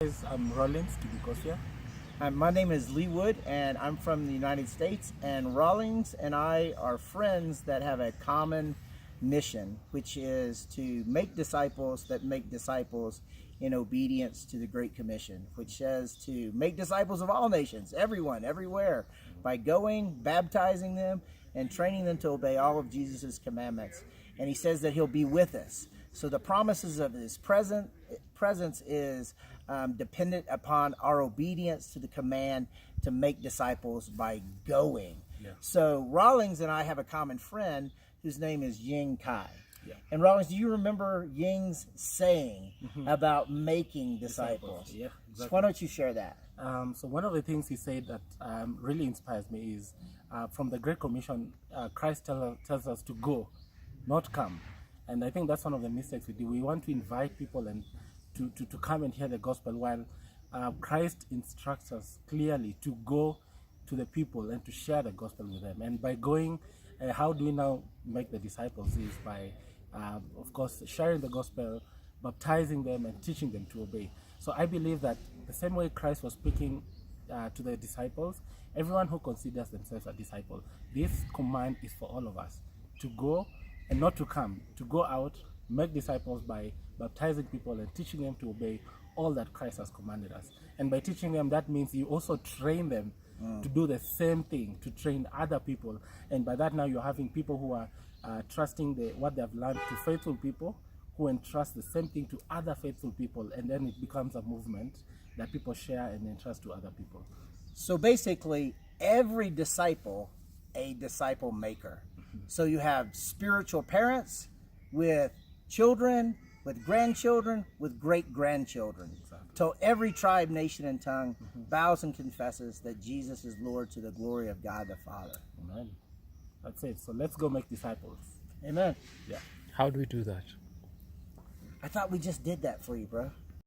I'm Rollins to Nicosia. My name is Lee Wood, and I'm from the United States. And Rawlings and I are friends that have a common mission, which is to make disciples that make disciples in obedience to the Great Commission, which says to make disciples of all nations, everyone, everywhere, by going, baptizing them, and training them to obey all of Jesus' commandments. And he says that he'll be with us. So the promises of his presence is dependent upon our obedience to the command to make disciples by going. Yeah. So Rawlings and I have a common friend whose name is Ying Kai. Yeah. And Rawlings, do you remember Ying's saying about making disciples? Yeah, exactly. So why don't you share that? So one of the things he said that really inspires me is from the Great Commission, Christ tells us to go, not come. And I think that's one of the mistakes we do. We want to invite people and to come and hear the gospel, while Christ instructs us clearly to go to the people and to share the gospel with them. And by going, how do we now make the disciples is by, of course, sharing the gospel, baptizing them and teaching them to obey. So I believe that the same way Christ was speaking to the disciples, everyone who considers themselves a disciple, this command is for all of us to go and not to come, to go out, make disciples by baptizing people and teaching them to obey all that Christ has commanded us. And by teaching them, that means you also train them to do the same thing, to train other people. And by that now you're having people who are trusting what they've learned to faithful people who entrust the same thing to other faithful people, and then it becomes a movement that people share and entrust to other people. So basically, every disciple, a disciple maker. So you have spiritual parents with children, with grandchildren, with great-grandchildren. Exactly. Till every tribe, nation, and tongue bows and confesses that Jesus is Lord to the glory of God the Father. Amen. That's it. So let's go make disciples. Amen. Yeah. How do we do that? I thought we just did that for you, bro.